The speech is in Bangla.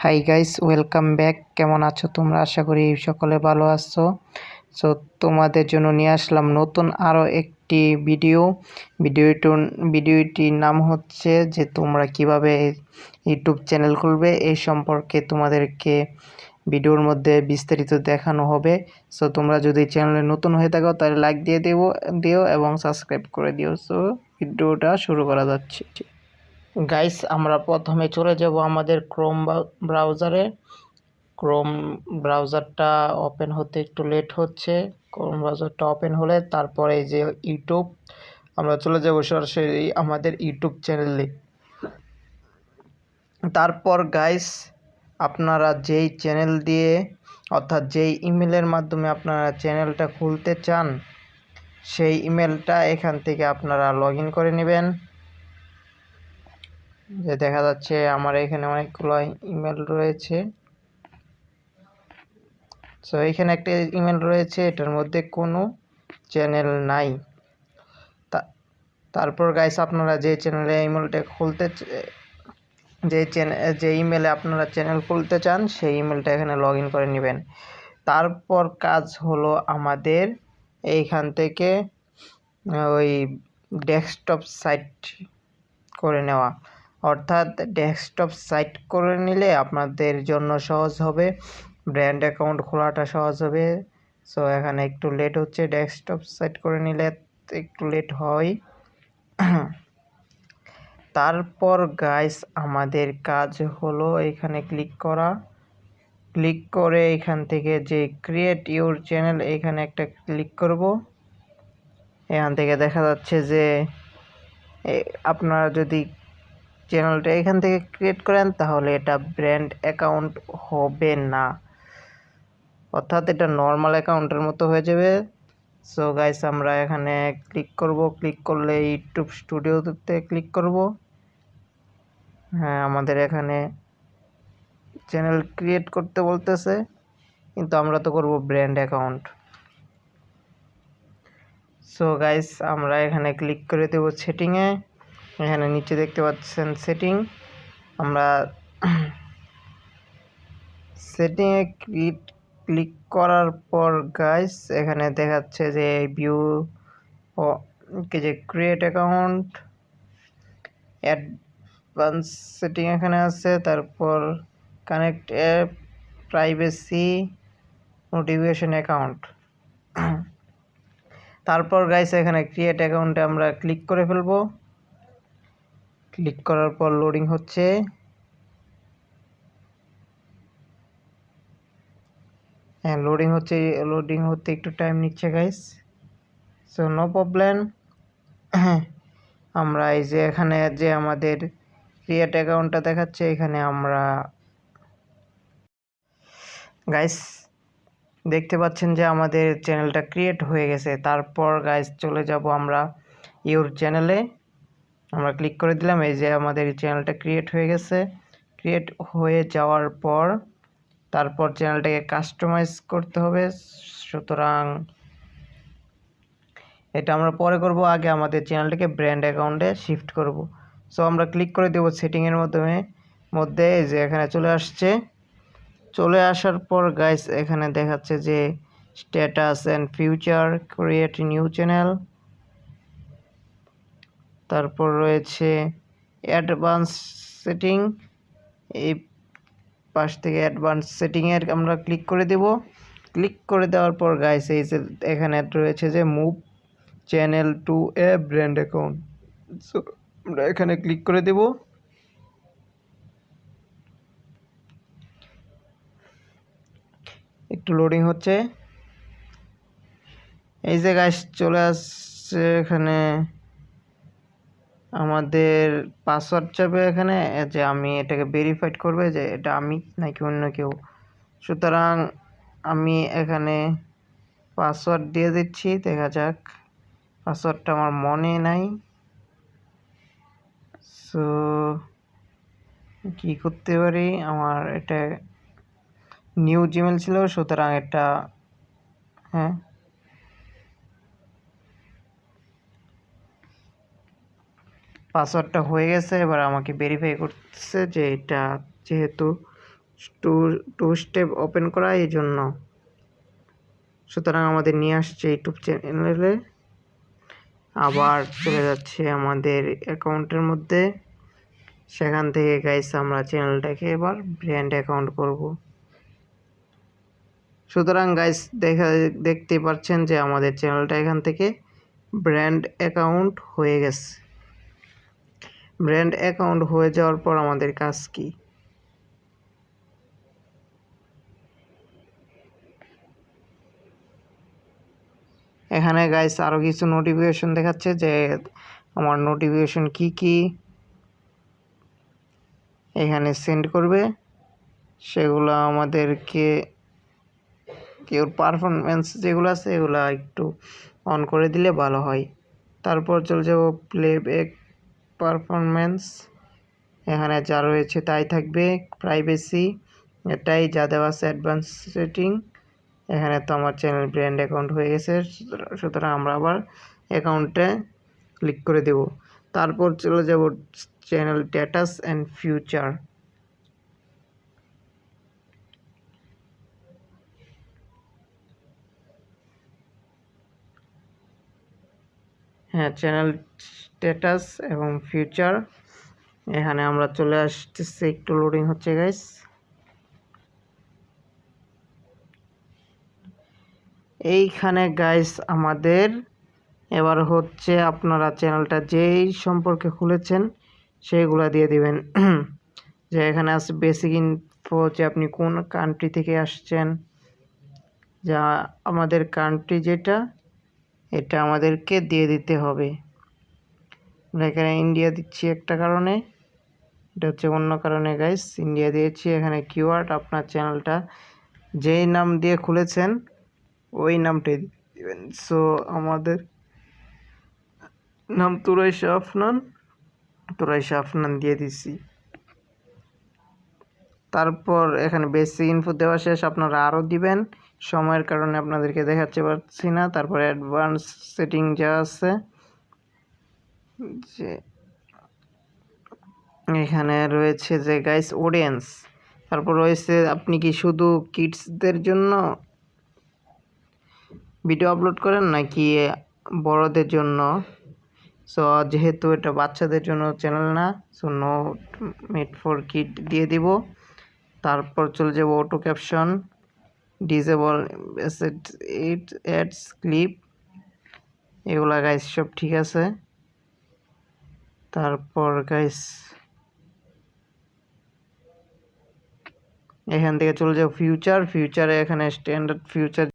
Hi guys, welcome back. কেমন আছো তোমরা? আশা করি সকলে ভালো আছো। সো তোমাদের জন্য নিয়ে আসলাম নতুন আরও একটি ভিডিওটির নাম হচ্ছে যে তোমরা কিভাবে ইউটিউব চ্যানেল খুলবে এই সম্পর্কে তোমাদেরকে ভিডিওর মধ্যে বিস্তারিত দেখানো হবে। সো তোমরা যদি চ্যানেলে নতুন হয়ে থাকো তাহলে লাইক দিও এবং সাবস্ক্রাইব করে দিও। সো ভিডিওটা শুরু করা যাচ্ছে। গাইস, আমরা প্রথমে চলে যাব আমাদের ক্রোম ব্রাউজারে। ক্রোম ব্রাউজারটা ওপেন হতে একটু লেট হচ্ছে। ক্রোম ব্রাউজারটা ওপেন হলে তারপরে এই যে ইউটিউব, আমরা চলে যাব সরাসরি আমাদের ইউটিউব চ্যানেলে। তারপর গাইস, আপনারা যেই চ্যানেল দিয়ে অর্থাৎ যেই ইমেলের মাধ্যমে আপনারা চ্যানেলটা খুলতে চান সেই ইমেলটা এখান থেকে আপনারা লগ ইন করে নেবেন। যে দেখা যাচ্ছে আমার এখানে অনেকগুলো ইমেল রয়েছে। সো এখানে একটা ইমেল রয়েছে, এটার মধ্যে কোনো চ্যানেল নাই। তারপর গাইস, আপনারা যে চ্যানেলে ইমেলটা খুলতে যে ইমেলে আপনারা চ্যানেল খুলতে চান সেই ইমেলটা এখানে লগ ইন করে নেবেন। তারপর কাজ হলো আমাদের এইখান থেকে ওই ডেস্কটপ সাইট করে নেওয়া। অর্থাৎ ডেস্কটপ সাইট করে নিলে আপনাদের জন্য সহজ হবে, ব্র্যান্ড অ্যাকাউন্ট খোলাটা সহজ হবে। সো এখানে একটু লেট হচ্ছে, ডেস্কটপ সাইট করে নিলে একটু লেট হয়। তারপর গাইস, আমাদের কাজ হলো এখানে ক্লিক করে এখান থেকে যে ক্রিয়েট ইউর চ্যানেল এখানে একটা ক্লিক করব। এখান থেকে দেখা যাচ্ছে যে আপনারা যদি চ্যানেলটা এখান থেকে ক্রিয়েট করেন তাহলে এটা ব্র্যান্ড অ্যাকাউন্ট হবে না, অর্থাৎ এটা নর্মাল অ্যাকাউন্টের মতো হয়ে যাবে। সো গাইস, আমরা এখানে ক্লিক করলে ইউটিউব স্টুডিওতে ক্লিক করব। হ্যাঁ, আমাদের এখানে চ্যানেল ক্রিয়েট করতে বলতেছে, কিন্তু আমরা তো করব ব্র্যান্ড অ্যাকাউন্ট। সো গাইস, আমরা এখানে ক্লিক করে দেব সেটিংয়ে। এখানে নিচে দেখতে পাচ্ছেন সেটিং। আমরা সেটিংয়ে ক্লিক করার পর গাইস এখানে দেখাচ্ছে যে ভিউ যে ক্রিয়েট অ্যাকাউন্ট, অ্যাডভান্স সেটিং এখানে আছে। তারপর connect app, privacy, notification account. তারপর গাইস এখানে ক্রিয়েট অ্যাকাউন্টে আমরা ক্লিক করে ফেলবো। ক্লিক করার পর লোডিং হচ্ছে। হ্যাঁ, লোডিং হতে একটু টাইম নিচ্ছে গাইস। So no problem. আমরা এই যে এখানে যে আমাদের ক্রিয়েট অ্যাকাউন্টটা দেখাচ্ছে, এখানে আমরা গাইস দেখতে পাচ্ছেন যে আমাদের চ্যানেলটা ক্রিয়েট হয়ে গেছে। তারপর গাইস চলে যাব আমরা ইউর চ্যানেলে। আমরা ক্লিক করে দিলাম, এই যে আমাদের চ্যানেলটা ক্রিয়েট হয়ে গেছে। ক্রিয়েট হয়ে যাওয়ার পর তারপর চ্যানেলটাকে কাস্টমাইজ করতে হবে। সুতরাং এটা আমরা পরে করব, আগে আমাদের চ্যানেলটাকে ব্র্যান্ড অ্যাকাউন্টে শিফট করব। সো আমরা ক্লিক করে দেব সেটিংয়ের মধ্যে এই যে এখানে চলে আসার পর গাইস এখানে দেখাচ্ছে যে status and future, create new channel. তারপর রয়েছে অ্যাডভান্স সেটিং। এই পাশ থেকে অ্যাডভান্স সেটিংয়ের আমরা ক্লিক করে দেব। ক্লিক করে দেওয়ার পর গাইস এই যে এখানে রয়েছে যে move channel to A brand account. So আমরা এখানে ক্লিক করে দেব। একটু লোডিং হচ্ছে। এই যে গাইস চলে আসছে, এখানে আমাদের পাসওয়ার্ড চাবে এখানে, যে আমি এটাকে ভেরিফাইড করবে যে এটা আমি নাকি অন্য কেউ। সুতরাং আমি এখানে পাসওয়ার্ড দিয়ে দিচ্ছি, দেখা যাক। পাসওয়ার্ডটা আমার মনে নাই। সো কি করতে পারি, আমার এটা নিউ জিমেল ছিল, সুতরাং এটা হ্যাঁ পাসওয়ার্ডটা হয়ে গেছে। এবার আমাকে ভেরিফাই করতেছে যে এটা যেহেতু টু টু স্টেপ ওপেন করা, এই জন্য। সুতরাং আমাদের নিয়ে আসছে ইউটিউব চ্যানেলে। আবার চলে যাচ্ছে আমাদের অ্যাকাউন্টের মধ্যে। সেখান থেকে গাইস আমরা চ্যানেলটাকে এবার ব্র্যান্ড অ্যাকাউন্ট করব। সুতরাং গাইস দেখতে পাচ্ছেন যে আমাদের চ্যানেলটা এখান থেকে ব্র্যান্ড অ্যাকাউন্ট হয়ে গেছে। ব্র্যান্ড অ্যাকাউন্ট হয়ে যাওয়ার পর আমাদের কাজ কি? এখানে গাইস আরও কিছু নোটিফিকেশন দেখাচ্ছে যে আমার নোটিফিকেশন কি এখানে সেন্ড করবে, সেগুলো আমাদেরকে কেউ পারফরমেন্স যেগুলো আছে এগুলো একটু অন করে দিলে ভালো হয়। তারপর চলে যাব প্লেব্যাক পারফরমেন্স। এখানে যা রয়েছে তাই থাকবে। প্রাইভেসি এটাই যা দেওয়া আছে। অ্যাডভান্স সেটিং, এখানে তো আমার চ্যানেল ব্র্যান্ড অ্যাকাউন্ট হয়ে গেছে, সুতরাং আমরা আবার অ্যাকাউন্টে ক্লিক করে দেব। তারপর চলে যাব চ্যানেল স্ট্যাটাস অ্যান্ড ফিউচার। হ্যাঁ, চ্যানেল স্ট্যাটাস এবং ফিউচার, এখানে আমরা চলে আসতেছি। একটু লোডিং হচ্ছে গাইস। এইখানে গাইস আমাদের এবার হচ্ছে আপনারা চ্যানেলটা যেই সম্পর্কে খুলেছেন সেইগুলা দিয়ে দিবেন। যে এখানে আছে বেসিক ইনফো, যে আপনি কোন কান্ট্রি থেকে আসছেন, যা আমাদের কান্ট্রি যেটা এটা আমাদেরকে দিয়ে দিতে হবে। আমরা এখানে ইন্ডিয়া দিচ্ছি একটা কারণে, এটা হচ্ছে অন্য কারণে গাইস ইন্ডিয়া দিয়েছি। এখানে কিওয়ার্ড আপনার চ্যানেলটা যেই নাম দিয়ে খুলেছেন ওই নামটাই দিবেন। সো আমাদের নাম তুরাইশা আফনান দিয়ে দিছি। তারপর এখানে বেসিক ইনফো দেওয়া শেষ, আপনারা আরও দিবেন, সময়ের কারণে আপনাদেরকে দেখাতে পারছি না। তারপর অ্যাডভান্স সেটিং যা আছে, যে এখানে রয়েছে যে গাইস অডিয়েন্স, তারপর রয়েছে আপনি কি শুধু কিডসদের জন্য ভিডিও আপলোড করেন নাকি বড়দের জন্য। সো যেহেতু এটা বাচ্চাদের জন্য চ্যানেল না, so no made for kid দিয়ে দিব। তারপর চলে যাব auto caption, disable ads clip, এগুলা গাইস সব ঠিক আছে। তারপর গাইস এখান থেকে চলে যাও ফিউচারে, এখানে স্ট্যান্ডার্ড ফিউচার